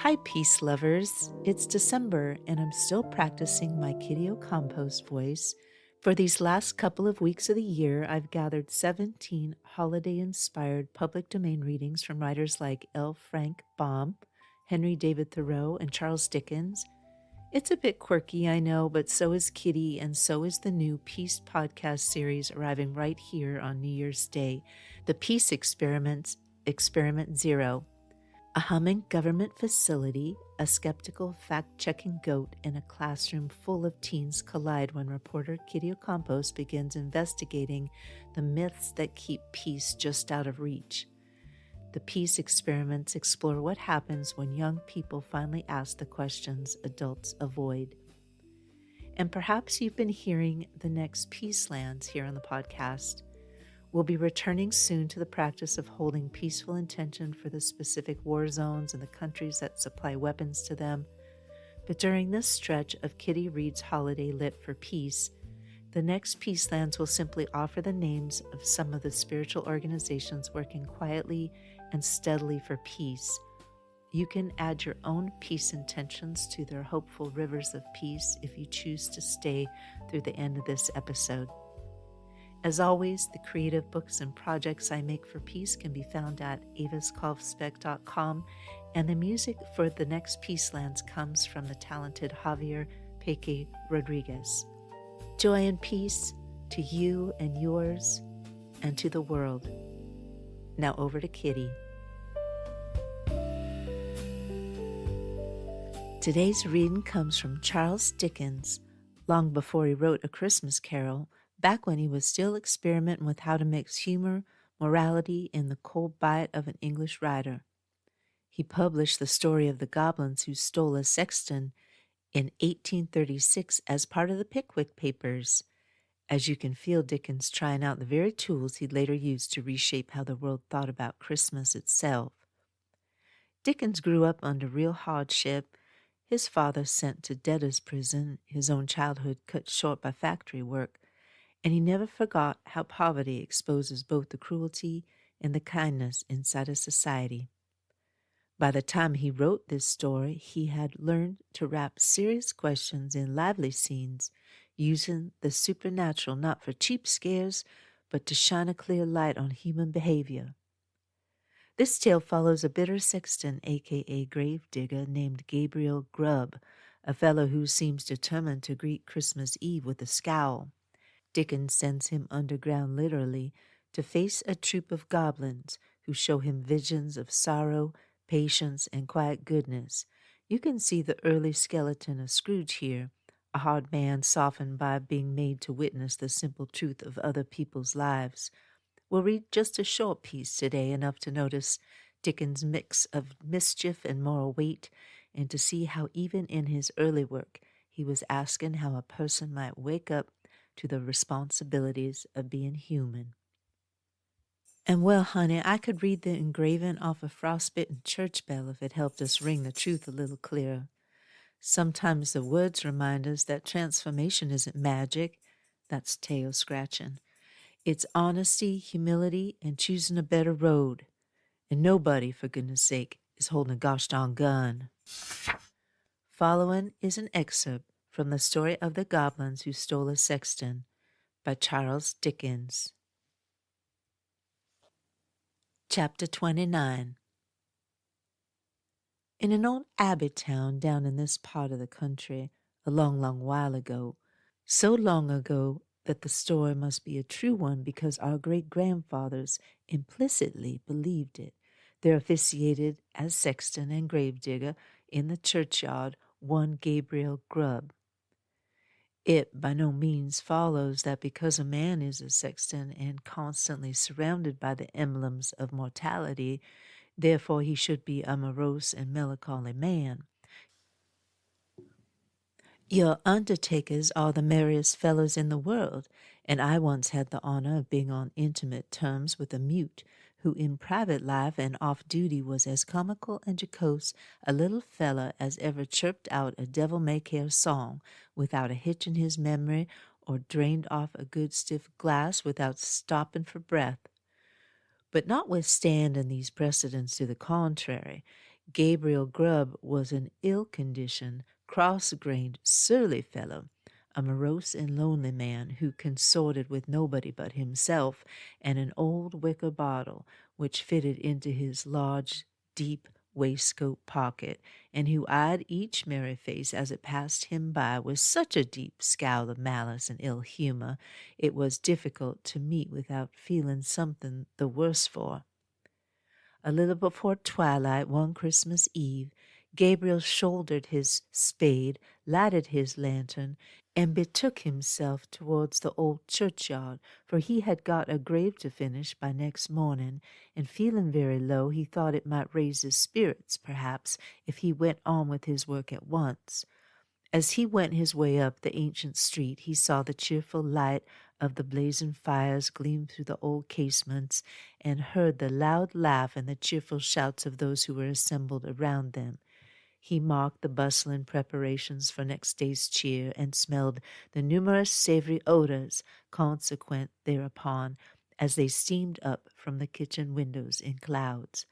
Hi, peace lovers. It's December, and I'm still practicing my Kitty Compost voice. For these last couple of weeks of the year, I've gathered 17 holiday inspired public domain readings from writers like L. Frank Baum, Henry David Thoreau, and Charles Dickens. It's a bit quirky, I know, but so is Kitty, and so is the new Peace podcast series arriving right here on New Year's Day, the Peace Experiments, Experiment Zero. A humming government facility, a skeptical fact-checking goat, and a classroom full of teens collide when reporter Kitty Ocampos begins investigating the myths that keep peace just out of reach. The peace experiments explore what happens when young people finally ask the questions adults avoid. And perhaps you've been hearing the Next Peacelands here on the podcast. We'll be returning soon to the practice of holding peaceful intention for the specific war zones and the countries that supply weapons to them. But during this stretch of Kitty Reed's Holiday Lit for Peace, the Next Peacelands will simply offer the names of some of the spiritual organizations working quietly and steadily for peace. You can add your own peace intentions to their hopeful rivers of peace if you choose to stay through the end of this episode. As always, the creative books and projects I make for peace can be found at aviskalfsbeek.com, and the music for the Next Peacelands comes from the talented Javier Peque Rodriguez. Joy and peace to you and yours, and to the world. Now over to Kitty. Today's reading comes from Charles Dickens, long before he wrote A Christmas Carol, back when he was still experimenting with how to mix humor, morality, and the cold bite of an English writer. He published the story of the Goblins Who Stole a Sexton in 1836 as part of the Pickwick Papers. As you can feel, Dickens trying out the very tools he'd later use to reshape how the world thought about Christmas itself. Dickens grew up under real hardship. His father sent to debtor's prison, his own childhood cut short by factory work, and he never forgot how poverty exposes both the cruelty and the kindness inside a society. By the time he wrote this story, he had learned to wrap serious questions in lively scenes, using the supernatural not for cheap scares, but to shine a clear light on human behavior. This tale follows a bitter sexton, a.k.a. gravedigger, named Gabriel Grubb, a fellow who seems determined to greet Christmas Eve with a scowl. Dickens sends him underground literally to face a troop of goblins who show him visions of sorrow, patience, and quiet goodness. You can see the early skeleton of Scrooge here, a hard man softened by being made to witness the simple truth of other people's lives. We'll read just a short piece today, enough to notice Dickens' mix of mischief and moral weight, and to see how even in his early work he was asking how a person might wake up to the responsibilities of being human. And well, honey, I could read the engraving off a frostbitten church bell if it helped us ring the truth a little clearer. Sometimes the words remind us that transformation isn't magic, that's tail scratching. It's honesty, humility, and choosing a better road. And nobody, for goodness sake, is holding a gosh darn gun. Following is an excerpt from the story of the Goblins Who Stole a Sexton by Charles Dickens. Chapter 29. In an old abbey town down in this part of the country, a long, long while ago, so long ago that the story must be a true one because our great-grandfathers implicitly believed it, there officiated as sexton and gravedigger in the churchyard one Gabriel Grubb. It by no means follows that because a man is a sexton and constantly surrounded by the emblems of mortality, therefore he should be a morose and melancholy man. Your undertakers are the merriest fellows in the world, and I once had the honor of being on intimate terms with a mute who in private life and off duty was as comical and jocose a little fella as ever chirped out a devil-may-care song without a hitch in his memory or drained off a good stiff glass without stopping for breath. But notwithstanding these precedents to the contrary, Gabriel Grubb was an ill-conditioned, cross-grained, surly fellow, a morose and lonely man who consorted with nobody but himself and an old wicker bottle which fitted into his large, deep waistcoat pocket, and who eyed each merry face as it passed him by with such a deep scowl of malice and ill humour it was difficult to meet without feeling something the worse for. A little before twilight one Christmas Eve, Gabriel shouldered his spade, lighted his lantern, and betook himself towards the old churchyard, for he had got a grave to finish by next morning, and feeling very low, he thought it might raise his spirits, perhaps, if he went on with his work at once. As he went his way up the ancient street, he saw the cheerful light of the blazing fires gleam through the old casements, and heard the loud laugh and the cheerful shouts of those who were assembled around them. He marked the bustling preparations for next day's cheer, and smelled the numerous savory odors consequent thereupon, as they steamed up from the kitchen windows in clouds.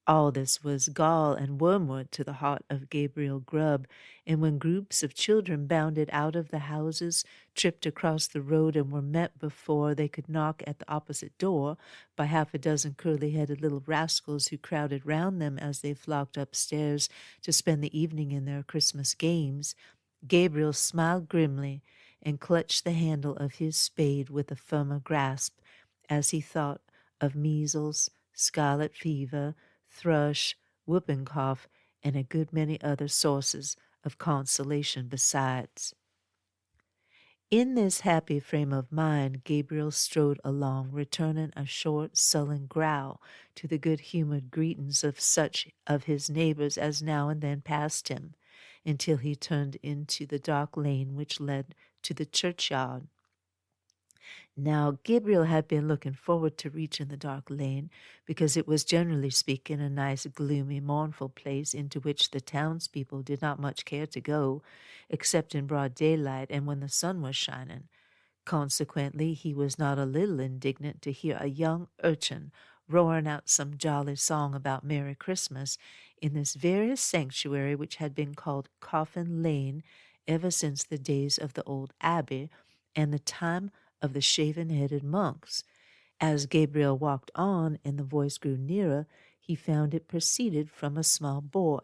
All this was gall and wormwood to the heart of Gabriel Grubb, and when groups of children bounded out of the houses, tripped across the road, and were met before they could knock at the opposite door by half a dozen curly-headed little rascals who crowded round them as they flocked upstairs to spend the evening in their Christmas games, Gabriel smiled grimly and clutched the handle of his spade with a firmer grasp as he thought of measles, scarlet fever, thrush, whooping cough, and a good many other sources of consolation besides. In this happy frame of mind, Gabriel strode along, returning a short, sullen growl to the good-humored greetings of such of his neighbors as now and then passed him, until he turned into the dark lane which led to the churchyard. Now, Gabriel had been looking forward to reaching the dark lane, because it was, generally speaking, a nice, gloomy, mournful place into which the townspeople did not much care to go, except in broad daylight and when the sun was shining. Consequently, he was not a little indignant to hear a young urchin roaring out some jolly song about Merry Christmas in this very sanctuary which had been called Coffin Lane ever since the days of the old abbey and the time of the shaven-headed monks. As Gabriel walked on and the voice grew nearer, he found it proceeded from a small boy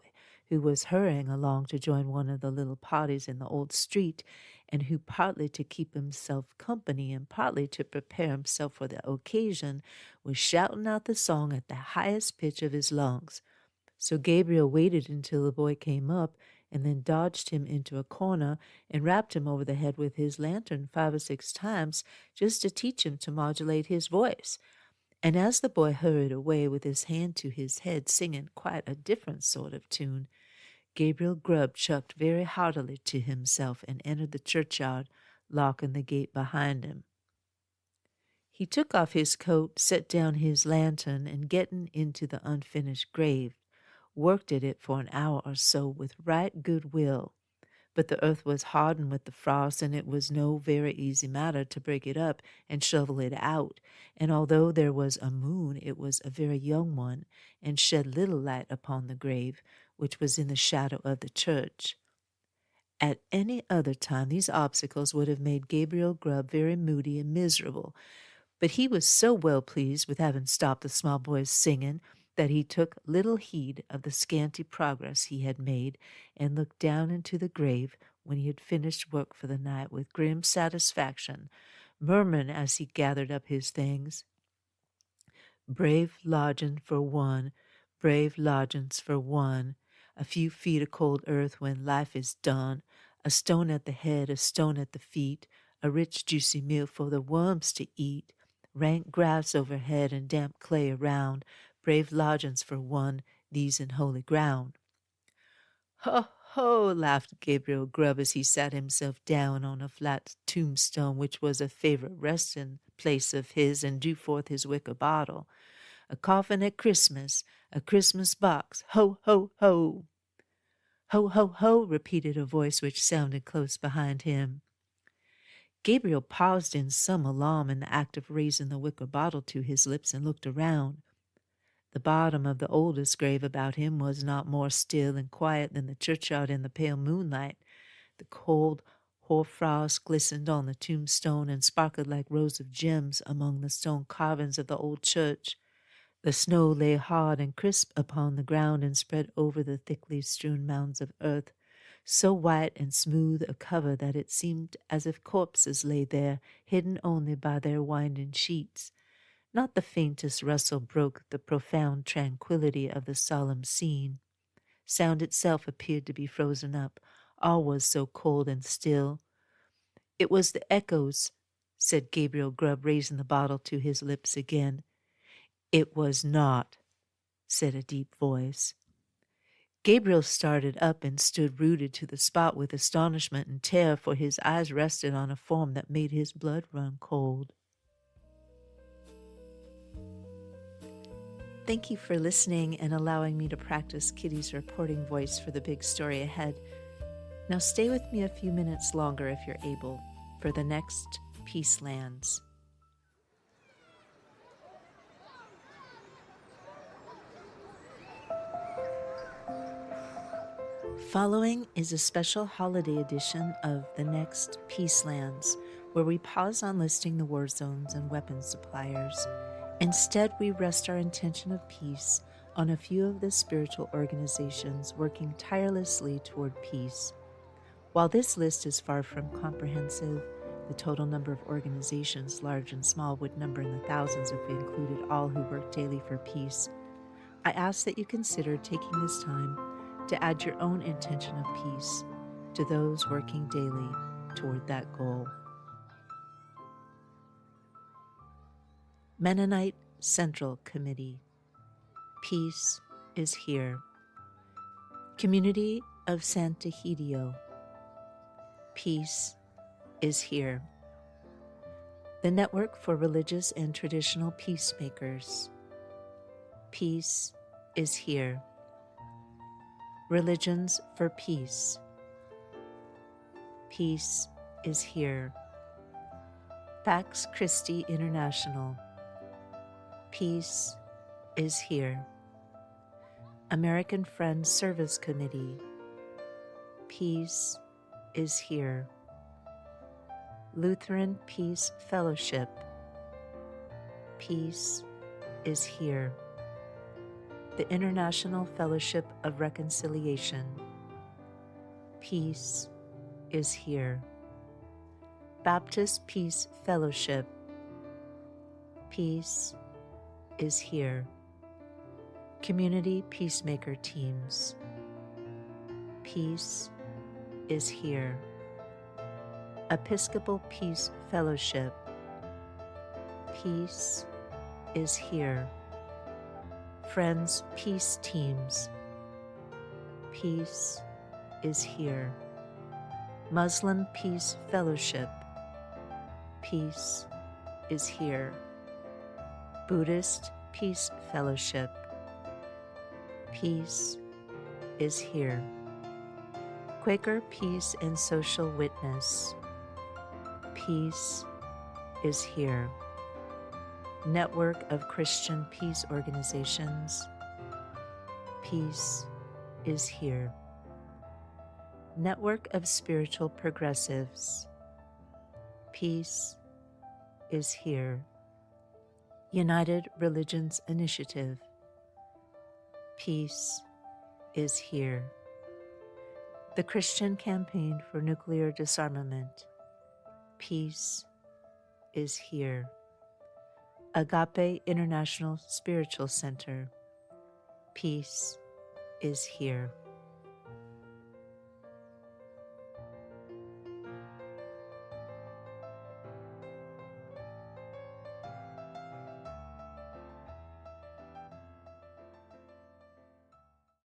who was hurrying along to join one of the little parties in the old street, and who, partly to keep himself company and partly to prepare himself for the occasion, was shouting out the song at the highest pitch of his lungs. So Gabriel waited until the boy came up, and then dodged him into a corner and rapped him over the head with his lantern 5 or 6 times, just to teach him to modulate his voice. And as the boy hurried away with his hand to his head, singing quite a different sort of tune, Gabriel Grubb chucked very heartily to himself and entered the churchyard, locking the gate behind him. He took off his coat, set down his lantern, and getting into the unfinished grave, worked at it for an hour or so with right good will. But the earth was hardened with the frost, and it was no very easy matter to break it up and shovel it out, and although there was a moon, it was a very young one, and shed little light upon the grave, which was in the shadow of the church. At any other time these obstacles would have made Gabriel Grubb very moody and miserable, but he was so well pleased with having stopped the small boy's singing that he took little heed of the scanty progress he had made, and looked down into the grave when he had finished work for the night with grim satisfaction, murmuring as he gathered up his things, "Brave lodging for one, brave lodgings for one, a few feet of cold earth when life is done, a stone at the head, a stone at the feet, a rich juicy meal for the worms to eat, rank grass overhead and damp clay around, brave lodgings for one, these in holy ground." "Ho, ho!" laughed Gabriel Grubb as he sat himself down on a flat tombstone which was a favourite resting place of his, and drew forth his wicker bottle. "A coffin at Christmas, a Christmas box, ho, ho, ho!" "Ho, ho, ho!" repeated a voice which sounded close behind him. Gabriel paused in some alarm in the act of raising the wicker bottle to his lips, and looked around. The bottom of the oldest grave about him was not more still and quiet than the churchyard in the pale moonlight. The cold hoarfrost glistened on the tombstone and sparkled like rows of gems among the stone carvings of the old church. The snow lay hard and crisp upon the ground and spread over the thickly strewn mounds of earth, so white and smooth a cover that it seemed as if corpses lay there, hidden only by their winding sheets. Not the faintest rustle broke the profound tranquillity of the solemn scene. Sound itself appeared to be frozen up. All was so cold and still. "It was the echoes," said Gabriel Grubb, raising the bottle to his lips again. "It was not," said a deep voice. Gabriel started up and stood rooted to the spot with astonishment and terror, for his eyes rested on a form that made his blood run cold. Thank you for listening and allowing me to practice Kitty's reporting voice for the big story ahead. Now stay with me a few minutes longer if you're able for the Next Peacelands. Following is a special holiday edition of the Next Peacelands, where we pause on listing the war zones and weapons suppliers. Instead, we rest our intention of peace on a few of the spiritual organizations working tirelessly toward peace. While this list is far from comprehensive, the total number of organizations, large and small, would number in the thousands if we included all who work daily for peace. I ask that you consider taking this time to add your own intention of peace to those working daily toward that goal. Mennonite Central Committee. Peace is here. Community of Santa Hidio. Peace is here. The Network for Religious and Traditional Peacemakers. Peace is here. Religions for Peace. Peace is here. Pax Christi International. Peace is here. American Friends Service Committee. Peace is here. Lutheran Peace Fellowship. Peace is here. The International Fellowship of Reconciliation. Peace is here. Baptist Peace Fellowship. Peace is here. Community Peacemaker Teams. Peace is here. Episcopal Peace Fellowship. Peace is here. Friends Peace Teams. Peace is here. Muslim Peace Fellowship. Peace is here. Buddhist Peace Fellowship. Peace is here. Quaker Peace and Social Witness. Peace is here. Network of Christian Peace Organizations. Peace is here. Network of Spiritual Progressives. Peace is here. United Religions Initiative. Peace is here. The Christian Campaign for Nuclear Disarmament. Peace is here. Agape International Spiritual Center. Peace is here.